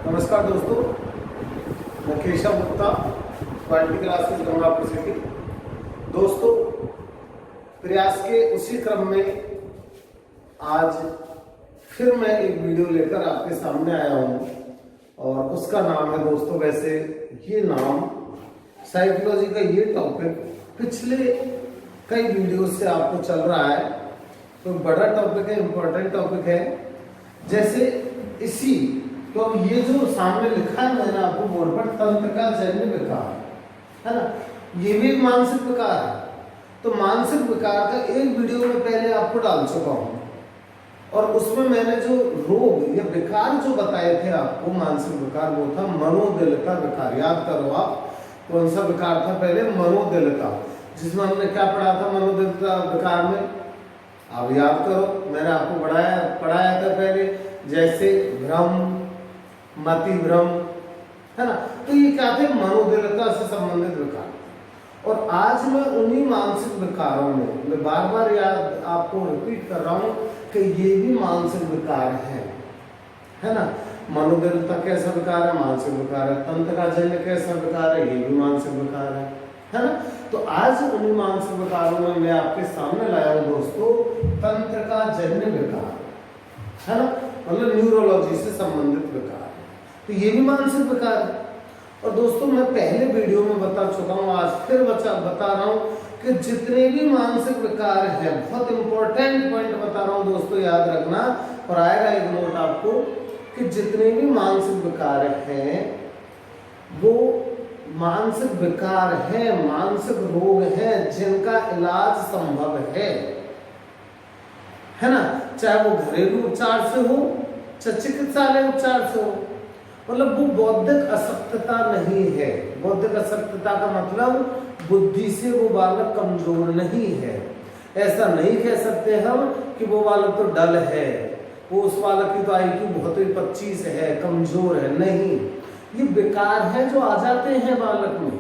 नमस्कार दोस्तों, मैं Keshav Gupta, quality classes Gangapur city. दोस्तों, प्रयास के उसी क्रम में आज फिर मैं एक वीडियो लेकर आपके सामने आया हूं और उसका नाम है दोस्तों, वैसे ये नाम साइकोलॉजी का ये टॉपिक पिछले कई वीडियो से आपको चल रहा है, तो बड़ा टॉपिक है, इम्पोर्टेंट टॉपिक है। जैसे इसी तो अब ये जो सामने लिखा है मैंने आपको बोर्ड पर, तंत्र का जन्य विकार है ना, ये भी एक मानसिक विकार है। तो मानसिक विकार का एक वीडियो में पहले आपको डाल चुका हूं और उसमें मैंने जो रोग या विकार जो बताए थे आपको, मानसिक विकार, वो था मनोदलिता विकार। याद करो आप कौन सा विकार था पहले, मनोदलिता, जिसमें हमने क्या पढ़ा था मनोदलिता विकार में, आप याद करो, मैंने आपको पढ़ाया था पहले, जैसे भ्रम, मति भ्रम, है ना। तो ये क्या थे, मनोदलिता से संबंधित विकार। और आज मैं उन्हीं मानसिक विकारों में, मैं बार बार याद आपको रिपीट कर रहा हूं कि ये भी मानसिक विकार है ना। मनोदलिता कैसा विकार है, मानसिक विकार है। तंत्र का जन्य कैसा विकार है, ये भी मानसिक विकार है ना। तो आज उन्हीं मानसिक विकारों में मैं आपके सामने लाया हूं दोस्तों, तंत्र का जन्य विकार, है ना, मतलब न्यूरोलॉजी से संबंधित विकार। तो ये भी मानसिक विकार है। और दोस्तों, मैं पहले वीडियो में बता चुका हूं, आज फिर बता रहा हूं कि जितने भी मानसिक विकार हैं, बहुत इंपॉर्टेंट पॉइंट बता रहा हूं दोस्तों, याद रखना, और आएगा एक नोट आपको, कि जितने भी मानसिक विकार हैं वो मानसिक विकार है, मानसिक रोग है जिनका इलाज संभव है ना। चाहे वो घरेलू उपचार से हो, चाहे चिकित्सालय उपचार से हो, मतलब वो बौद्धिक अशक्तता नहीं है। बौद्धिक अशक्तता का मतलब बुद्धि से वो बालक कमजोर नहीं है। ऐसा नहीं कह सकते हम कि वो बालक तो डल है, वो उस बालक की तो IQ बहुत ही 25 है, कमजोर है, नहीं। ये विकार है जो आ जाते हैं बालक में,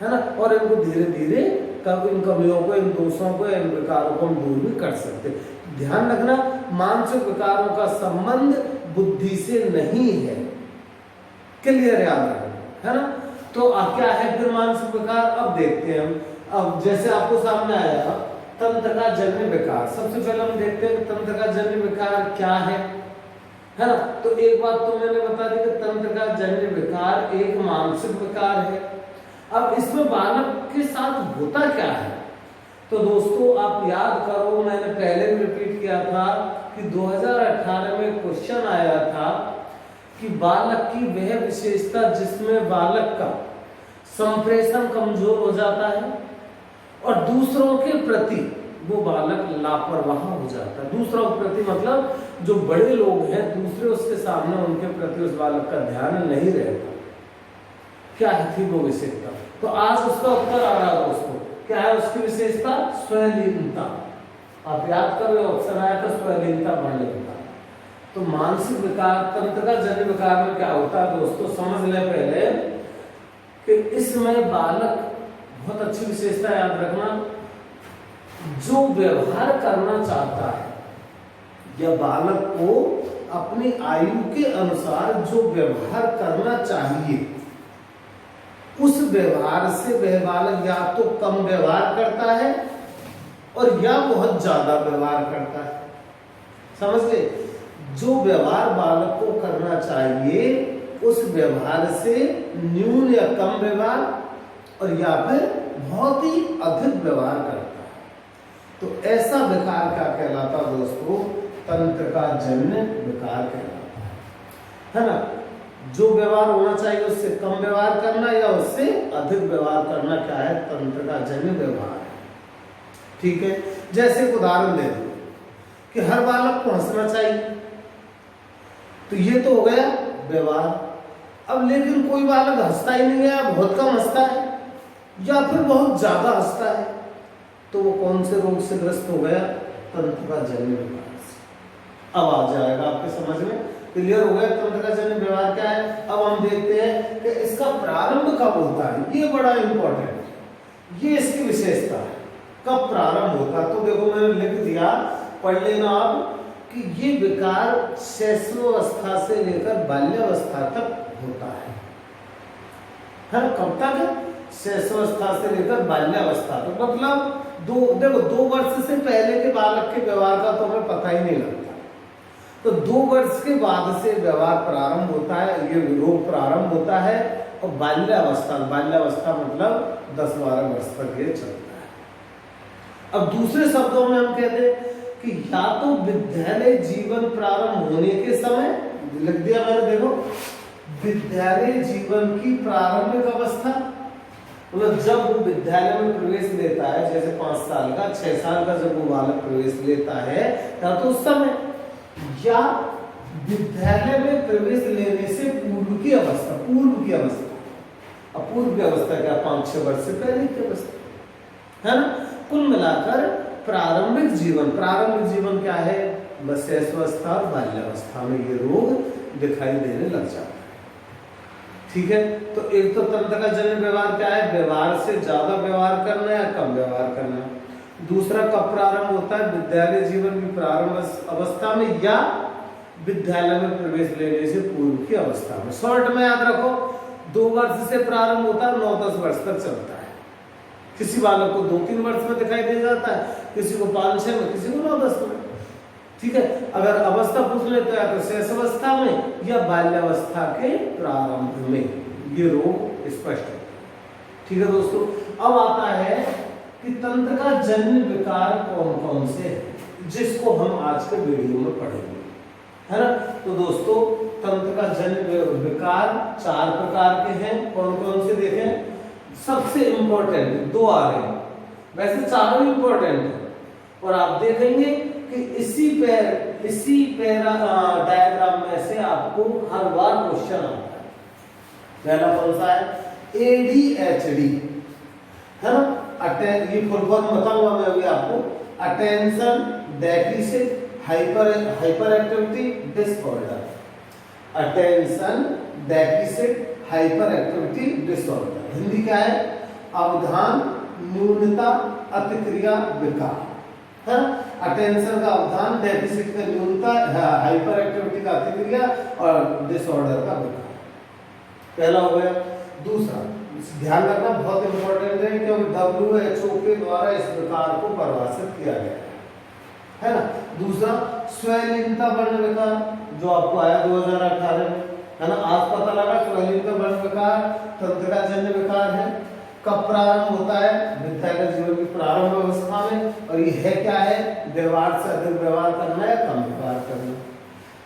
है ना। और इनको धीरे धीरे इन कमियों को, इन दोषों को, इन विकारों को हम दूर भी कर सकते। ध्यान रखना, मानसिक विकारों का संबंध बुद्धि से नहीं है, क्लियर याद रखना, है ना। तो क्या है फिर मानसिक विकार, अब देखते हैं हम। अब जैसे आपको सामने आया तंत्र का जन्य विकार, सबसे पहले हम देखते हैं कि तंत्र का जन्य विकार क्या है ना। तो एक बात तो मैंने बता दी कि तंत्र का जन्य विकार एक मानसिक विकार है। अब इसमें बालक के साथ होता क्या है, तो दोस्तों आप याद करो, मैंने पहले भी रिपीट किया था कि 2018 में क्वेश्चन आया था कि बालक की वह विशेषता जिसमें बालक का संप्रेषण कमजोर हो जाता है और दूसरों के प्रति वो बालक लापरवाह हो जाता है। दूसरों के प्रति मतलब जो बड़े लोग हैं, दूसरे उसके सामने, उनके प्रति उस बालक का ध्यान नहीं रहता। क्या थी वो विशेषता, तो आज उसका उत्तर आ रहा है दोस्तों। क्या है उसकी विशेषता, स्वलीनता। आप याद करो, ऑप्शन आया था स्वलीनता, वर्णलीनता। तो मानसिक विकार, तंत्र का जन्य विकार में क्या होता है दोस्तों, समझ लें पहले कि इसमें बालक, बहुत अच्छी विशेषता याद रखना, जो व्यवहार करना चाहता है या बालक को अपनी आयु के अनुसार जो व्यवहार करना चाहिए, उस व्यवहार से वह बालक या तो कम व्यवहार करता है और या बहुत ज्यादा व्यवहार करता है। समझ गए, जो व्यवहार बालक को करना चाहिए उस व्यवहार से न्यून या कम व्यवहार और या फिर बहुत ही अधिक व्यवहार करता है। तो ऐसा विकार क्या कहलाता दोस्तों, तंत्र का जन्य विकार कहलाता है ना। जो व्यवहार होना चाहिए उससे कम व्यवहार करना या उससे अधिक व्यवहार करना, क्या है, तंत्र का जन्य व्यवहार है। ठीक है, जैसे एक उदाहरण दे दो कि हर बालक को हंसना चाहिए, तो ये तो हो गया व्यवहार। अब लेकिन कोई बालक हंसता ही नहीं है, बहुत कम हंसता है या फिर बहुत ज्यादा हंसता है, तो वो कौन से रोग से ग्रस्त हो गया, तंत्र का जन्य विकार। अब आ जाएगा आपके समझ में, क्लियर हो गया तंत्र का जन्य व्यवहार क्या है। अब हम देखते हैं कि इसका प्रारंभ कब होता है, ये बड़ा इंपॉर्टेंट, ये इसकी विशेषता है, कब प्रारंभ होता है। तो देखो मैंने लिख दिया, पढ़ लेना आप कि ये विकार शैशवावस्था से लेकर बाल्यावस्था तक होता है ना? कब तक? शैशवावस्था से लेकर बाल्यावस्था तक, मतलब देखो 2 वर्ष से पहले के बालक के व्यवहार का तो हमें पता ही नहीं लगता, तो 2 वर्ष के बाद से व्यवहार प्रारंभ होता है, ये रोग प्रारंभ होता है, और बाल्यावस्था मतलब 10-12 वर्ष तक ये चलता है। अब दूसरे शब्दों में हम कहते हैं कि या तो विद्यालय जीवन प्रारंभ होने के समय, लिख दिया मैंने, देखो विद्यालय जीवन की प्रारंभिक अवस्था, मतलब जब वो विद्यालय में प्रवेश लेता है, जैसे 5 साल का 6 साल का जब वो बालक प्रवेश लेता है, या तो उस समय, या विद्यालय में प्रवेश लेने से पूर्व की अवस्था। अब पूर्व की अवस्था क्या? 5-6 वर्ष से पहले की अवस्था, है ना? कुल मिलाकर प्रारंभिक जीवन क्या है? बस शैशवावस्था और बाल्यावस्था में ये रोग दिखाई देने लग जाता है। ठीक है, तो एक तो तंत्र का जन्य व्यवहार क्या है? व्यवहार से ज्यादा व्यवहार करना या कम व्यवहार करना। दूसरा कब प्रारंभ होता है? विद्यालय जीवन की प्रारंभ अवस्था में या विद्यालय में प्रवेश लेने से पूर्व की अवस्था में। शॉर्ट में याद रखो, 2 वर्ष से प्रारंभ होता है, 9-10 वर्ष तक चलता है। किसी बालक को 2-3 वर्ष में दिखाई दे जाता है, किसी को 5-6 में, किसी को 9-10 में। ठीक है, अगर अवस्था पूछ लेते हैं तो शैशवावस्था में या बाल्यावस्था के प्रारंभ में ये रोग स्पष्ट है। ठीक है दोस्तों, अब आता है कि तंत्र का जन्य विकार कौन कौन से हैं, जिसको हम आज के वीडियो में पढ़ेंगे, है ना? तो दोस्तों, तंत्र का जन्य विकार 4 प्रकार के हैं। कौन कौन से देखें? सबसे इंपॉर्टेंट 2 आ रहे हैं, वैसे चारों इंपॉर्टेंट है, और आप देखेंगे कि इसी पैरा डायग्राम में से आपको हर बार क्वेश्चन आता है। पहला कौन सा है? ADHD, है ना? ये फुल फॉर्म बताऊंगा मैं अभी आपको। Attention deficit hyper activity disorder. Attention deficit hyper activity disorder. Hindi क्या है? अवधान न्यूनता अतिक्रिया विकार, है ना? अटेंशन का अवधान, डेफिसिट का न्यूनता, हाइपर एक्टिविटी का अतिक्रिया और डिसऑर्डर का विकार। पहला हो गया। दूसरा ध्यान रखना बहुत इंपॉर्टेंट है, क्योंकि WHO के द्वारा इस विकार को परिभाषित किया गया है ना? दूसरा स्वैलीनता वर्ण विकार, जो आपको आया 2018 में, है ना? आज पता लगा स्वैलीनता वर्ण विकार तंत्र का जन्य विकार है। कब प्रारंभ होता है? विद्यालय जीवन की प्रारंभ अवस्था में, और ये है क्या है? व्यवहार से अधिक व्यवहार करना है, कम व्यवहार करना।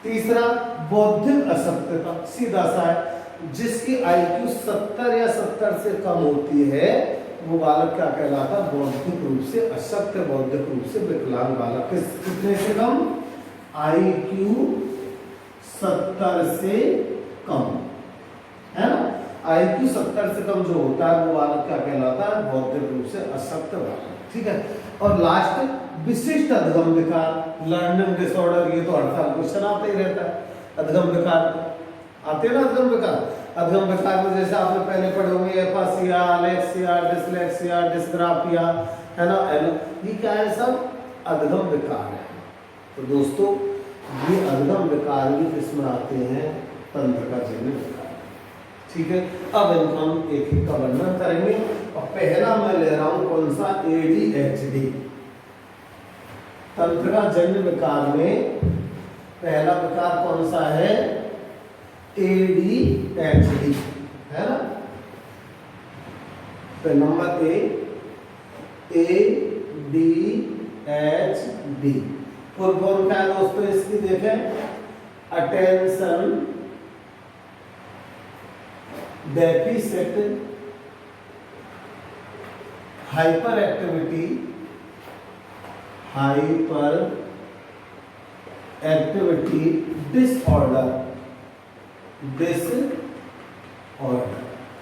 तीसरा बौद्धिक अशक्तता, सीधा सा है, जिसकी IQ 70 या 70 से कम होती है, वो बालक क्या कहलाता है? बौद्धिक रूप से अशक्त, बौद्धिक रूप से विकलांग बालक। कितने से कम? IQ 70 से कम, है ना? IQ 70 से कम जो होता है वो बालक क्या कहलाता है? बौद्धिक रूप से अशक्त बालक। ठीक है, और लास्ट विशिष्ट अधगम विकार, लर्निंग डिसऑर्डर। ये तो हर साल क्वेश्चन आता ही रहता है। अधगम विकार आते हैं ना? अधगम विकार में जैसे आपने पहले पढ़े होंगे एफासिया, अलेक्सिया, डिसलेक्सिया, डिस्ग्राफिया, है ना? ये क्या है? सब अधगम विकार है। तो दोस्तों, ये अधगम विकार भी किसमें आते हैं? तंत्र का जन्य विकार। ठीक है, अब इनको हम एक एक का वर्णन करेंगे, और पहला मैं ले रहा हूं कौन सा? ADHD। तंत्र का जन्य विकार में पहला विकार कौन सा है? ADHD, है ना? तो नंबर ADHD फुल फॉर्म क्या है दोस्तों इसकी? देखें, attention deficit hyper activity disorder.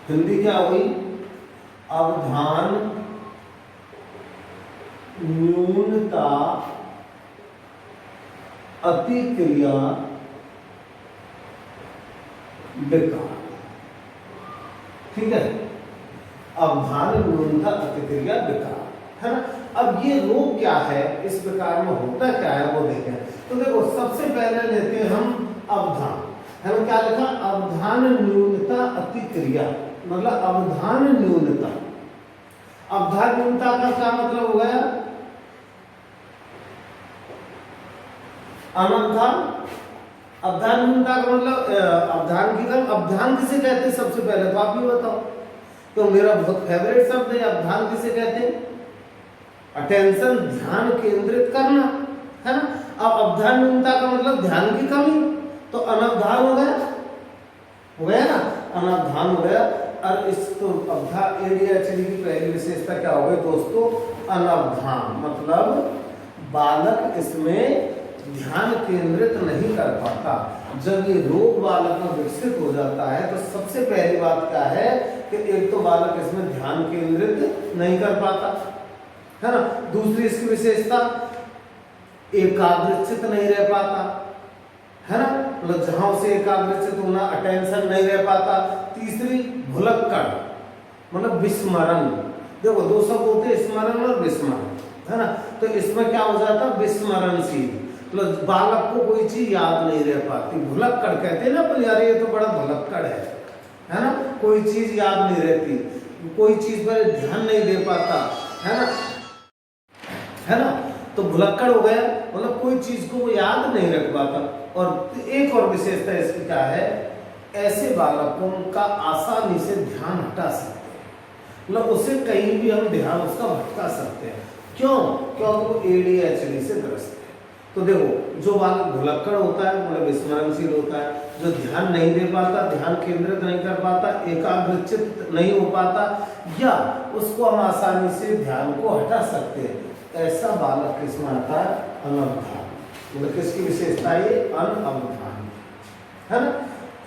Hindi क्या हुई? अवधान न्यूनता अतिक्रिया विकार। ठीक है, अवधान न्यूनता अतिक्रिया विकार, है ना? अब ये रोग क्या है? इस विकार में होता क्या है वो देखें। तो देखो सबसे पहले लेते हैं हम अवधान, है ना, क्या लिखा, अवधान न्यूनता अतिक्रिया, मतलब अवधान न्यूनता। अवधान न्यूनता का क्या मतलब हो गया, अनवधान। अवधान न्यूनता का मतलब अवधान की कम। अवधान किसे कहते हैं सबसे पहले तो आप ही बताओ, तो मेरा बहुत फेवरेट शब्द है अवधान। किसे कहते हैं, अटेंशन, ध्यान केंद्रित करना, है ना। अब अवधान न्यूनता का मतलब ध्यान की कमी, तो अनवधान हो गया ना, अनवधान हो गया। और इस तो अवधान ADHD की पहली विशेषता क्या हो गई दोस्तों, अनवधान, मतलब बालक इसमें ध्यान केंद्रित नहीं कर पाता। जब ये रोग बालक में विकसित हो जाता है तो सबसे पहली बात क्या है कि एक तो बालक इसमें ध्यान केंद्रित नहीं कर पाता, है ना। दूसरी इसकी विशेषता, एकाग्रचित नहीं रह पाता, है ना, मतलब जहां उसे एकाग्रचित होना, अटेंशन नहीं रह पाता। तीसरी भुलक्कड़, मतलब विस्मरण। देखो दो शब्द होते हैं, स्मरण और विस्मरण, है ना। तो इसमें क्या हो जाता है, विस्मरणशील, मतलब बालक को कोई चीज याद नहीं रह पाती। भुलक्कड़ कहते हैं ना, पर यार ये तो बड़ा भुलक्कड़ है ना, कोई चीज याद नहीं रहती, कोई चीज पर ध्यान नहीं दे पाता, है ना। तो भुलक्कड़ हो गया, मतलब कोई चीज को वो याद नहीं रख पाता। और एक और विशेषता इसकी क्या है, ऐसे बालकों का आसानी से ध्यान हटा सकते हैं, मतलब उसे कहीं भी हम ध्यान उसका भटका सकते हैं। क्यों, क्योंकि वो ADHD से ग्रस्त है। तो देखो जो बालक भुलक्कड़ होता है, मतलब विस्मरणशील होता है, जो ध्यान नहीं दे पाता, ध्यान केंद्रित नहीं कर पाता, एकाग्रचित नहीं हो पाता, या उसको हम आसानी से ध्यान को हटा सकते हैं, ऐसा बालक किसमें आता है, अनवधान। मतलब किसकी विशेषता है, ये अनवधान, है ना।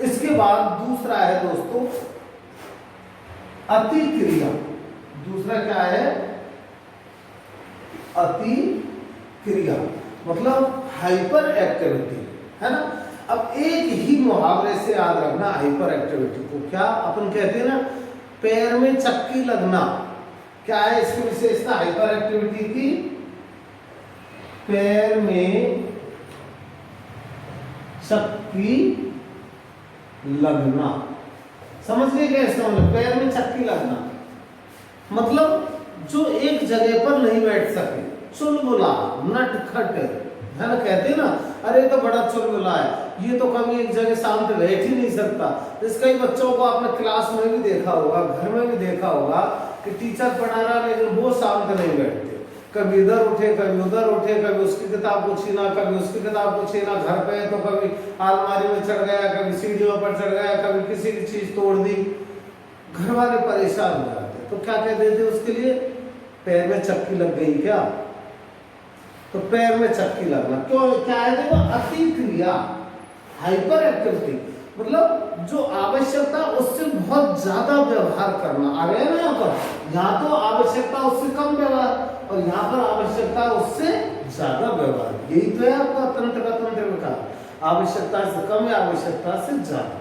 इसके बाद दूसरा है दोस्तों अतिक्रिया। दूसरा क्या है, अतिक्रिया, मतलब हाइपर एक्टिविटी, है ना। अब एक ही मुहावरे से याद रखना हाइपर एक्टिविटी को, क्या अपन कहते हैं ना, पैर में चक्की लगना। क्या है इसकी विशेषता हाइपर एक्टिविटी की, पैर में चक्की लगना। समझ गए क्या इसका मतलब, पैर में चक्की लगना मतलब जो एक जगह पर नहीं बैठ सके, चुलबुला, नटखट, है ना, कहते हैं ना, अरे तो बड़ा चुलबुला है, ये तो कभी एक जगह शांत बैठ ही नहीं सकता। इस कई बच्चों को आपने क्लास में भी देखा होगा, घर में भी देखा होगा कि टीचर पढ़ा रहा लेकिन वो शांत नहीं बैठते, कभी इधर उठे, कभी उधर उठे, कभी उसकी किताब को छीना, कभी उसकी किताब को छीना, घर पे तो कभी अलमारी में चढ़ गया, कभी सीढ़ियों पर चढ़ गया, कभी किसी की चीज तोड़ दी। घर वाले परेशान हो जाते, तो क्या कहते थे उसके लिए, पैर में चक्की लग गई क्या, तो पैर में चक्की लगना। क्यों, क्या है देखो, अतिक्रिया, हाइपर एक्टिविटी, मतलब जो आवश्यकता उससे बहुत ज्यादा व्यवहार करना। आ गया ना यहाँ पर, यहाँ तो आवश्यकता उससे कम व्यवहार और यहाँ पर आवश्यकता उससे ज्यादा व्यवहार। यही तो है आपका तंत्र का तंत्र विकार, आवश्यकता से कम या आवश्यकता से ज्यादा,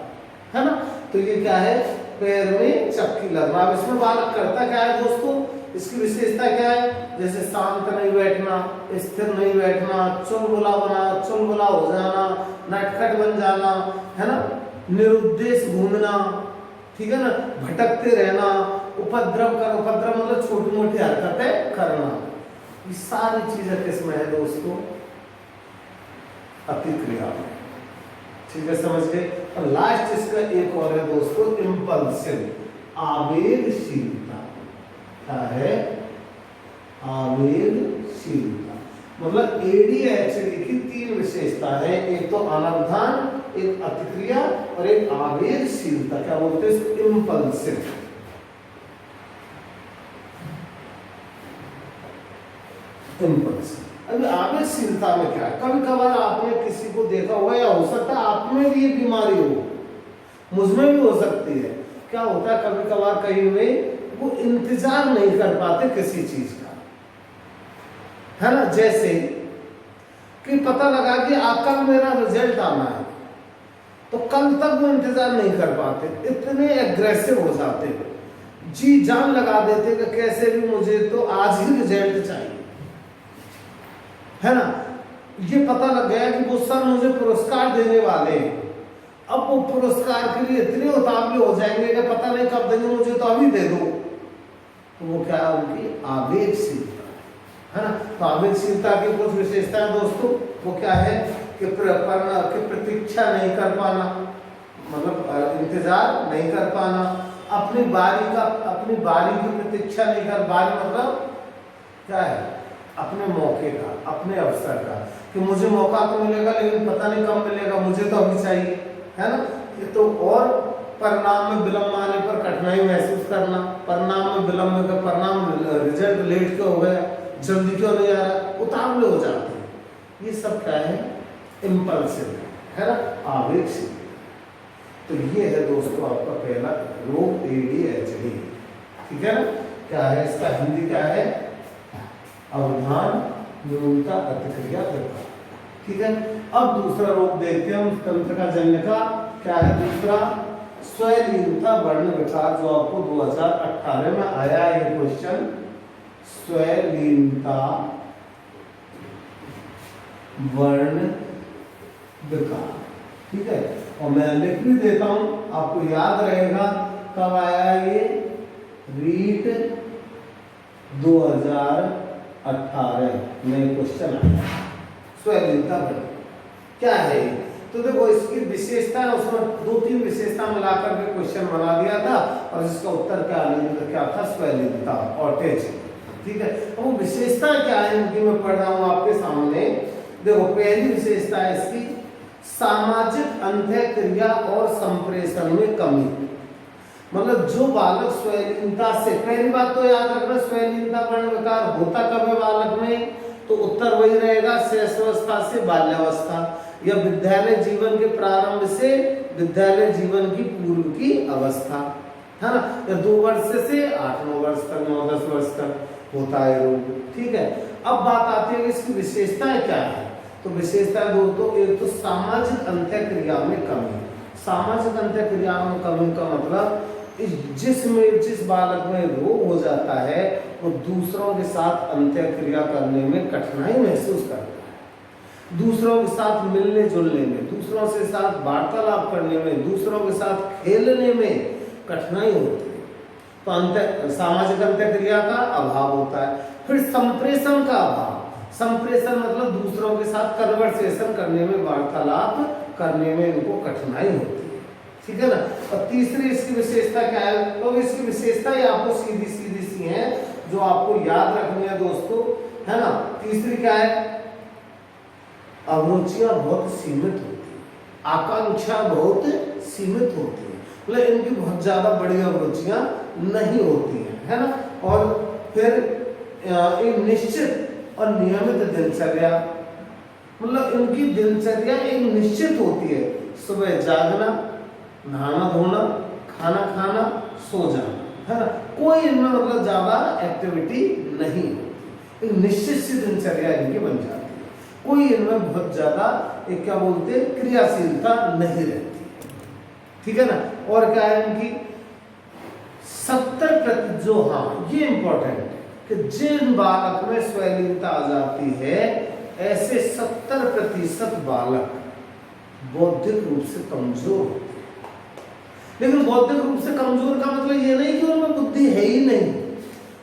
है ना। तो ये क्या है, पैर में चक्की लगना। अब इसमें बालक करता क्या है दोस्तों, इसकी विशेषता क्या है, जैसे शांत नहीं बैठना, स्थिर नहीं बैठना, चुलबुला हो जाना, नटखट बन जाना, है ना, निरुद्देश घूमना, ठीक है ना, भटकते रहना, उपद्रव मतलब छोटी मोटी हरकतें करना। ये सारी चीजें किसमें है दोस्तों, अतिक्रिया में। ठीक है, समझ गए। और लास्ट इसका एक और है दोस्तों, इम्पल्सिव, आवेगशीलता। क्या है, आवेगशीलता, मतलब ADHD की 3 विशेषता है, एक तो अनवधान, एक अतिक्रिया और एक आवेगशीलता। क्या बोलते हैं इसको, इम्पल्सिव। अभी आवेगशीलता में क्या है, कभी कभार आपने किसी को देखा होगा, या हो सकता है आप में भी ये बीमारी हो, मुझमें भी हो सकती है। क्या होता है कभी कभार कहीं में वो इंतजार नहीं कर पाते किसी चीज का, है ना। जैसे कि पता लगा कि आपका मेरा रिजल्ट आना है, तो कल तक वो इंतजार नहीं कर पाते, इतने एग्रेसिव हो जाते, जी जान लगा देते कि कैसे भी मुझे तो आज ही रिजल्ट चाहिए, है ना। ये पता लग गया कि वो सर मुझे पुरस्कार देने वाले हैं। अब वो पुरस्कार के लिए इतने उतावले हो जाएंगे कि पता नहीं कब देंगे, मुझे तो अभी दे दो। तो वो क्या है, उनकी आवेगशीलता है ना। तो आवेगशीलता की कुछ विशेषताएं दोस्तों, वो क्या है कि प्रतीक्षा नहीं कर पाना, मतलब इंतजार नहीं कर पाना, अपनी बारी की प्रतीक्षा नहीं कर, बारी मतलब क्या है, अपने मौके का, अपने अवसर का, कि मुझे मौका तो मिलेगा लेकिन पता नहीं कब मिलेगा, मुझे तो अभी चाहिए, है ना। ये तो, और परिणाम में विलंब आने पर कठिनाई महसूस करना, परिणाम में विलंब का परिणाम, रिजल्ट लेट क्यों हो गया, जल्दी क्यों नहीं आ रहा, उतावले हो जाते हैं। ये सब क्या है, इम्पल्सिव है ना, आवेगशील। तो ये है दोस्तों आपका पहला रोग, ADHD, ठीक है ना। क्या है इसका हिंदी क्या है, अवधान न्यूनता अतिक्रिया विकार, ठीक है। अब दूसरा रोग देखते हैं हम तंत्रिका जन्य का, क्या है दूसरा, स्वैलीनता वर्ण विकार, जो आपको 2018 में आया ये क्वेश्चन, स्वैलीनता वर्ण विकार, ठीक है। और मैं लिख भी देता हूं, आपको याद रहेगा कब आया ये, रीट 2018 में क्वेश्चन आया, स्वैलीनता वर्ण क्या है। तो देखो इसकी विशेषता, उसमें 2-3 विशेषता मिलाकर के क्वेश्चन बना दिया था, और इसका उत्तर क्या था, स्वैलीनता, ऑटिज्म, ठीक है। अब वो विशेषता क्या है इनकी, मैं पढ़ रहा हूं आपके सामने। देखो पहली विशेषता है इसकी, सामाजिक अंतःक्रिया और संप्रेषण में कमी। मतलब जो बालक स्वैलीनता से, पहली बात तो याद रखना, स्वैलीनता वर्ण विकार होता कब है बालक में, तो उत्तर वही रहेगा, शैशवावस्था से बाल्यावस्था, या विद्यालय जीवन के प्रारंभ से विद्यालय जीवन की पूर्व की अवस्था, है ना, या 2 वर्ष से 8-9 वर्ष तक, 9-10 वर्ष तक होता है रोग, ठीक है। अब बात आती है कि इसकी विशेषताएं क्या है। तो विशेषता दोस्तों, एक तो सामाजिक अंतःक्रिया में कमी। सामाजिक अंतःक्रिया में कमी का मतलब, जिस बालक में रोग हो जाता है वो दूसरों के साथ अंतःक्रिया करने में कठिनाई महसूस करता है, दूसरों के साथ मिलने जुलने में, दूसरों के साथ वार्तालाप करने में, दूसरों के साथ खेलने में कठिनाई होती है। तो सामाजिक अंतःक्रिया का अभाव होता है। फिर संप्रेषण का अभाव, संप्रेषण मतलब दूसरों के साथ कन्वर्सेशन करने में, वार्तालाप करने में इनको कठिनाई होती है, ठीक है ना। और तीसरी इसकी विशेषता क्या है, तो इसकी विशेषता ही आपको सीधी सी है, जो आपको याद रखनी है दोस्तों, है ना। तीसरी क्या है, अभिरुचियां बहुत सीमित होती है, आकांक्षा बहुत सीमित होती है, मतलब इनकी बहुत ज्यादा बड़ी अभिरुचियां नहीं होती है ना। और फिर एक निश्चित और नियमित दिनचर्या, मतलब इनकी दिनचर्या एक निश्चित होती है, सुबह जागना, नहाना धोना, खाना खाना, सो जाना, है ना। कोई इनमें मतलब ज्यादा एक्टिविटी नहीं होती, एक निश्चित सी दिनचर्या इनकी बन जाती है, कोई इनमें बहुत ज्यादा एक क्या बोलते हैं क्रियाशीलता नहीं रहती, ठीक है ना। और क्या है इनकी 70%, जो हाँ ये इंपॉर्टेंट है कि जिन बालक में स्वैलीनता आ जाती है, ऐसे 70% बालक बौद्धिक रूप से कमजोर होते हैं। लेकिन बौद्धिक रूप से कमजोर का मतलब ये नहीं कि उनमें बुद्धि है ही नहीं,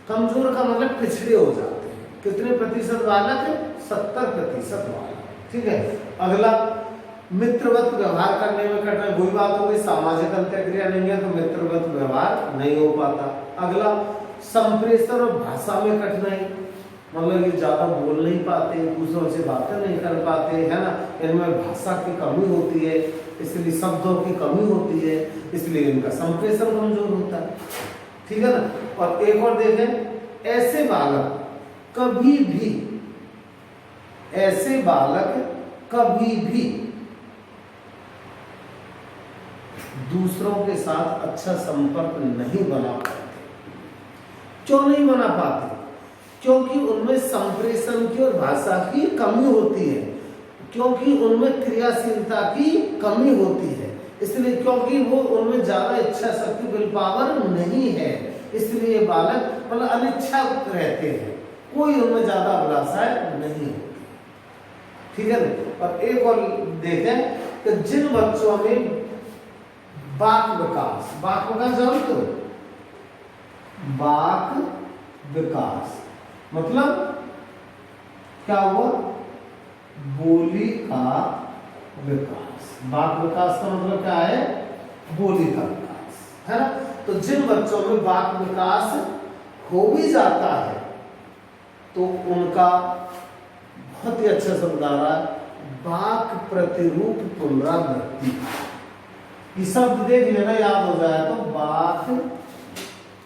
कमजोर का मतलब पिछड़े हो जाते हैं। कितने प्रतिशत बालक है, 70% बालक, ठीक है। अगला, मित्रवत व्यवहार करने में कठिनाई, वही बात हो गई, सामाजिक अंतःक्रिया नहीं है तो मित्रवत व्यवहार नहीं हो पाता। अगला, संप्रेषण और भाषा में कठिनाई, मतलब ये ज्यादा बोल नहीं पाते, दूसरों से बातें नहीं कर पाते, है ना। इनमें भाषा की कमी होती है, इसलिए शब्दों की कमी होती है, इसलिए इनका संप्रेषण कमजोर होता है, ठीक है ना। और एक और देखें, ऐसे बालक कभी भी दूसरों के साथ अच्छा संपर्क नहीं बना पाते। क्यों नहीं बना पाते? क्योंकि उनमें संप्रेषण की और भाषा की कमी होती है, क्योंकि उनमें क्रियाशीलता की कमी होती है, इसलिए क्योंकि वो उनमें ज्यादा इच्छा शक्ति, विल पावर नहीं है, इसलिए बालक मतलब अनिच्छा रहते हैं, कोई उनमें ज्यादा अभिलाषाएं नहीं होती, ठीक है ना। और एक और देखें कि जिन बच्चों में वाक विकास जानते हो, वाक विकास मतलब क्या हुआ, बोली का विकास। वाक विकास का मतलब क्या है, बोली का विकास, है ना। तो जिन बच्चों में वाक विकास हो भी जाता है तो उनका बहुत ही अच्छा शब्द आ रहा है, वाक प्रतिरूप पुनरावृत्ति। ये शब्द देख लेना, याद हो जाए तो, वाक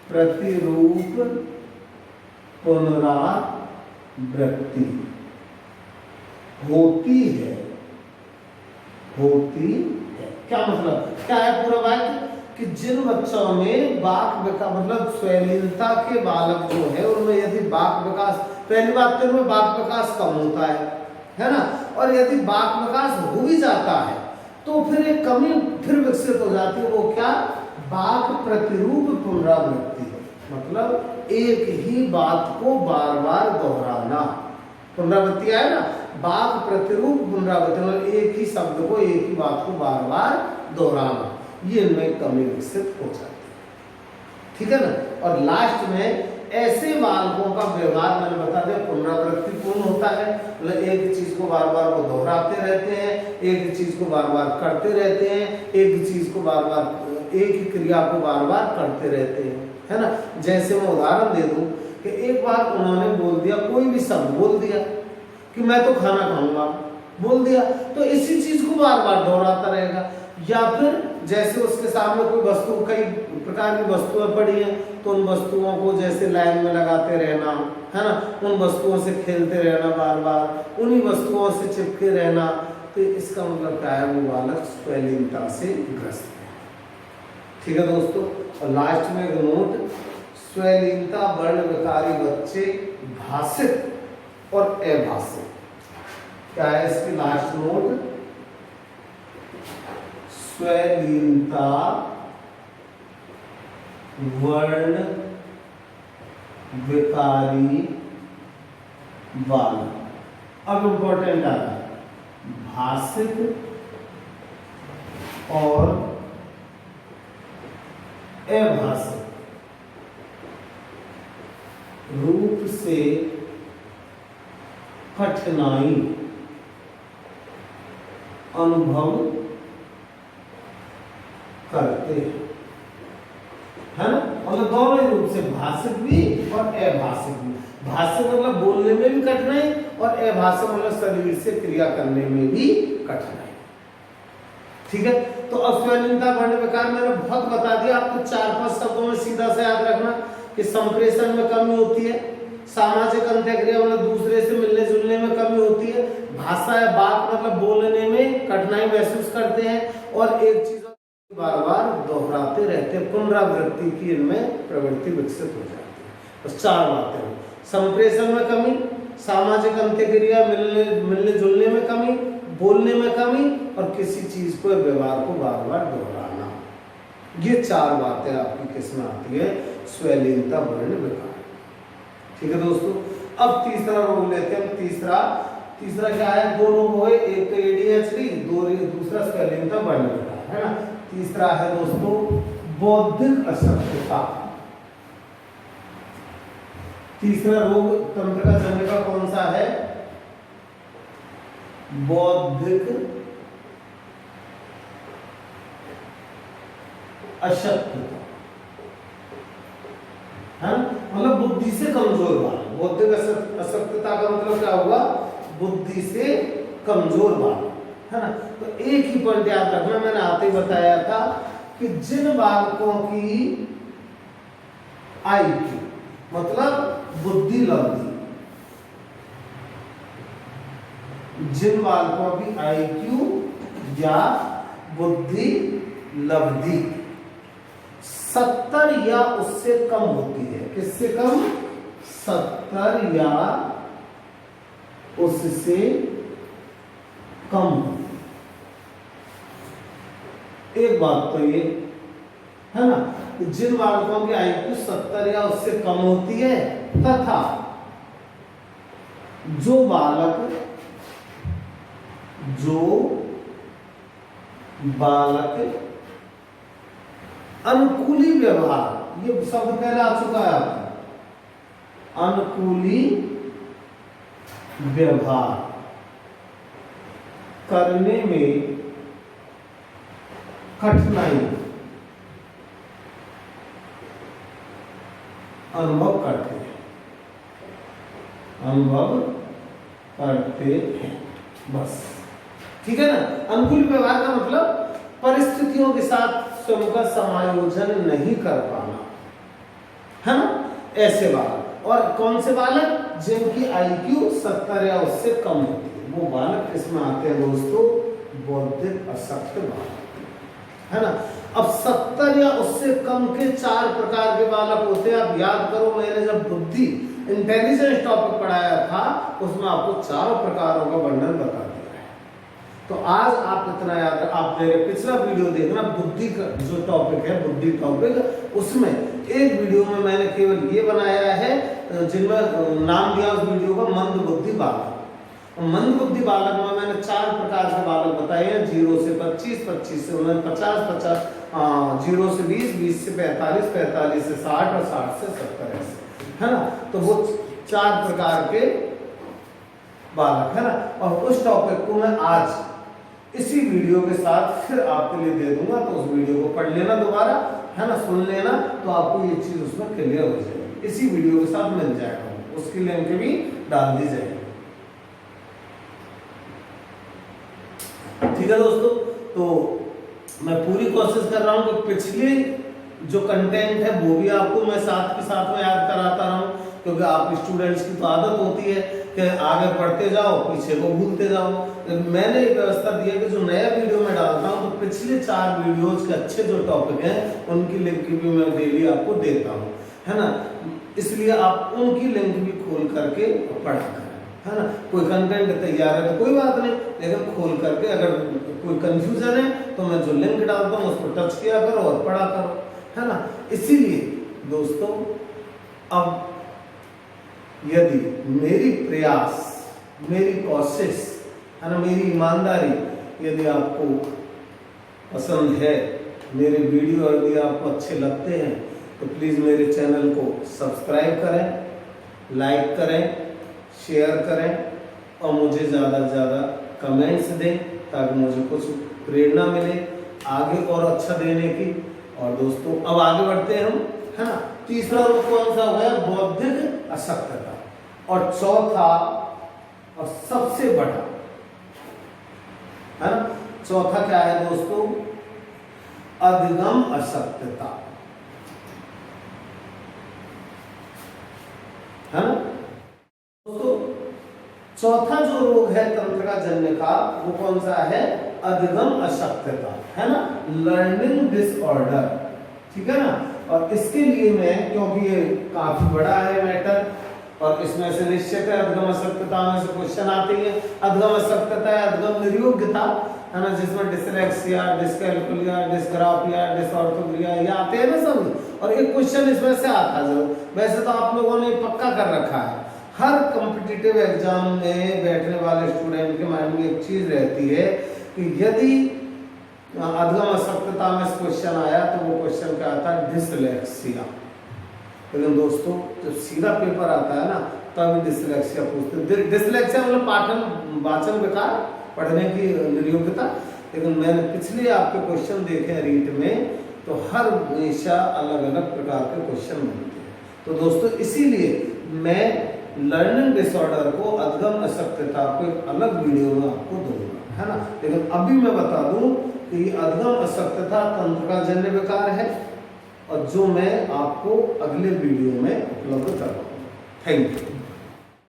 प्रतिरूप पुनरावृत्ति होती है। क्या मतलब, क्या है पूरा वाक्य, कि जिन बच्चों में वाक विकास मतलब स्वैलीनता के बालक जो है उनमें यदि वाक विकास, पहली बात तो उनमें वाक विकास कम होता है ना, और यदि वाक विकास हो भी जाता है तो फिर एक कमी फिर विकसित हो जाती है, वो क्या, वाक प्रतिरूप पुनरावृत्ति। मतलब एक ही बात को बार बार दोहराना, पुनरावृत्ति है ना, वाक प्रतिरूप पुनरावृत्ति मतलब एक ही शब्द को, एक ही बात को बार बार दोहराना, ये इनमें कमी विकसित हो जाती है, ठीक है ना। और लास्ट में ऐसे बालकों का व्यवहार मैंने बता दिया पुनरावृत्ति पूर्ण होता है, मतलब एक चीज को बार बार वो दोहराते रहते हैं, एक चीज को बार बार करते रहते हैं, एक चीज को बार बार, एक ही क्रिया को बार बार करते रहते हैं, है ना। जैसे मैं उदाहरण दे दूं कि एक बार उन्होंने बोल दिया, कोई भी शब्द बोल दिया कि मैं तो खाना खाऊंगा, बोल दिया, तो इसी चीज को बार बार दोहराता रहेगा। या फिर जैसे उसके सामने कोई वस्तु, कई प्रकार की वस्तुएं पड़ी हैं, तो उन वस्तुओं को जैसे लाइन में लगाते रहना, है ना, उन वस्तुओं से खेलते रहना, बार बार उन्हीं वस्तुओं से चिपके रहना, तो इसका मतलब क्या है, वो बालक स्वैलीनता से ग्रस्त है, ठीक है दोस्तों। और लास्ट में एक नोट, स्वैलीनता वर्ण विकारी बच्चे भाषिक और अभाषिक, क्या है इसकी लास्ट नोट, स्वैलीनता वर्ण विकारी बालक। अब इंपॉर्टेंट आ रहा है, भाषिक और अभाषिक रूप से कठिनाई अनुभव करते हैं, है ना, मतलब दोनों ही रूप से, भाषिक भी और अभाषिक भी। भाषिक मतलब बोलने में भी कठिनाई और अभाषिक मतलब शरीर से क्रिया करने में भी कठिनाई, ठीक है। तो अस्वैलीनता वर्ण विकार मैंने बहुत बता दिया आपको, 4-5 शब्दों में सीधा से याद रखना कि संप्रेषण में कमी होती है, सामाजिक अंत्यक्रिया मतलब दूसरे से मिलने जुलने में कमी होती है, भाषा या बात मतलब बोलने में कठिनाई महसूस करते हैं, और एक चीज बार बार दोहराते रहते हैं, पुनरावृत्ति की इनमें प्रवृत्ति विकसित हो जाती है। बस 4 बातें, संप्रेषण में कमी, सामाजिक अंत्यक्रिया मिलने जुलने में कमी, बोलने में कमी, और किसी चीज को, व्यवहार को बार बार दोहराना, ये 4 बातें आपकी किसमें आती है, स्वैलीनता वर्ण विकार, ठीक है दोस्तों। अब तीसरा रोग लेते हैं। तीसरा क्या है, 2 रोग हुए, एक तो ADHD, दूसरा स्वैलीनता वर्ण विकार, है ना। तीसरा है दोस्तों बौद्धिक अशक्तता। तीसरा रोग तंत्र का जन्म का कौन सा है, बौद्धिक अशक्तता, है, मतलब बुद्धि से कमजोर बालक। बौद्धिक अशक्तता का मतलब क्या होगा, बुद्धि से कमजोर बालक, है ना। तो एक ही पॉइंट याद रखना, मैंने आते ही बताया था कि जिन बालकों की IQ मतलब बुद्धि लब्धि, जिन बालकों की IQ या बुद्धि लब्धि 70 या उससे कम होती है, किससे कम, 70 या उससे कम। एक बात तो ये है ना, जिन बालकों की IQ 70 या उससे कम होती है, तथा जो बालक जो बालक अनुकूली व्यवहार, ये शब्द पहले आ चुका है आपका, अनुकूली व्यवहार करने में कठिनाई अनुभव करते हैं, अनुभव करते हैं, बस ठीक है ना। अनुकूल व्यवहार का मतलब परिस्थितियों के साथ स्वयं का समायोजन नहीं कर पाना, है ना, ऐसे बालक। और कौन से बालक? जिनकी IQ 70 या उससे कम होती है, वो बालक किसमें आते हैं दोस्तों? बौद्धिक अशक्त बालक, है ना। अब 70 या उससे कम के 4 प्रकार के बालक होते हैं। आप याद करो, मैंने जब बुद्धि इंटेलिजेंस टॉपिक पढ़ाया था उसमें आपको 4 प्रकारों का वर्णन बता दिया है। तो आज आप इतना याद, आप मेरे पिछला वीडियो देखना, बुद्धि का जो टॉपिक है, बुद्धि टॉपिक, उसमें एक वीडियो में मैंने केवल ये बनाया है, जिनमें नाम दिया उस वीडियो का मंद बुद्धि बालक। मंद बुद्धि बालक में मैंने 4 प्रकार के बालक बताए हैं, 0 से 25, 25 से 50, 50, 0 से 20, 20 से 45, 45 से 60 और 60 से 70 ऐसे, है ना। तो वो 4 प्रकार के बालक, है ना। और उस टॉपिक को मैं आज इसी वीडियो के साथ फिर आपके लिए दे दूंगा, तो उस वीडियो को पढ़ लेना दोबारा, है ना, सुन लेना, तो आपको ये चीज उसमें क्लियर हो जाएगी। इसी वीडियो के साथ मिल जाएगा, उसकी लिंक भी डाल दी जाएगी, ठीक है दोस्तों। तो मैं पूरी कोशिश कर रहा हूँ कि पिछले जो कंटेंट है वो भी आपको मैं साथ के साथ में याद कराता रहूं, क्योंकि आप स्टूडेंट्स की तो आदत होती है कि आगे पढ़ते जाओ पीछे को भूलते जाओ। मैंने एक व्यवस्था दी है कि जो नया वीडियो में डालता हूँ तो पिछले 4 वीडियोज के अच्छे जो टॉपिक हैं उनकी लिंक भी मैं डेली आपको देता हूँ, है ना। इसलिए आप उनकी लिंक भी खोल करके पढ़ा करें, है ना। कोई कंटेंट तैयार है तो कोई बात नहीं, लेकिन खोल करके अगर कोई कंफ्यूजन है तो मैं जो लिंक डालता हूँ उस पर टच किया करो और पढ़ा करो, है ना। इसीलिए दोस्तों, अब यदि मेरी प्रयास, मेरी कोशिश, है ना, मेरी ईमानदारी यदि आपको पसंद है, मेरे वीडियो यदि आपको अच्छे लगते हैं, तो प्लीज़ मेरे चैनल को सब्सक्राइब करें, लाइक करें, शेयर करें और मुझे ज़्यादा से ज़्यादा कमेंट्स दें, ताकि मुझे कुछ प्रेरणा मिले आगे और अच्छा देने की। और दोस्तों, अब आगे बढ़ते हैं हम, है ना। तीसरा रूप कौन सा है? बौद्धिक अशक्तता। और चौथा और सबसे बड़ा, है ना, चौथा क्या है दोस्तों? अधिगम अशक्तता, है ना दोस्तों। चौथा जो रोग है तंत्रिका जन्य का, वो कौन सा है? अधिगम अशक्तता, है ना, लर्निंग डिसऑर्डर, ठीक है ना। और इसके लिए मैं, क्योंकि ये काफी बड़ा है मैटर और इसमें से निश्चित है अधिगम अशक्तता में से क्वेश्चन आते हैं। अधिगम अशक्तता है अधिगम निर्योग्यता, है ना, जिसमें डिसलेक्सिया, डिस्कैल्कुलिया, डिस्ग्राफिया, डिसऑर्थोग्रिया ये आते हैं ना सब। और एक क्वेश्चन इसमें से आता जरूर। वैसे तो आप लोगों ने पक्का कर रखा है, हर कॉम्पिटिटिव एग्जाम में बैठने वाले स्टूडेंट के माइंड में एक चीज रहती है कि यदि अधिगम अशक्तता में क्वेश्चन आया तो वो क्वेश्चन क्या आता है? डिसलेक्सिया। लेकिन दोस्तों, जब सीधा पेपर आता है ना, तब डिसलेक्सिया पूछते। डिसलेक्सिया मतलब पाठन वाचन बेकार, पढ़ने की निर्योग्यता। लेकिन मैंने पिछले आपके क्वेश्चन देखे रीट में, तो हर हमेशा अलग अलग प्रकार के क्वेश्चन बनते हैं। तो दोस्तों, इसीलिए मैं लर्निंग डिसऑर्डर को, अधिगम अशक्तता को एक अलग वीडियो में आपको दूंगा, है ना। लेकिन अभी मैं बता दूं कि अधिगम अशक्तता तंत्रिका जन्य विकार है, और जो मैं आपको अगले वीडियो में उपलब्ध करवाऊंगा। Thank you.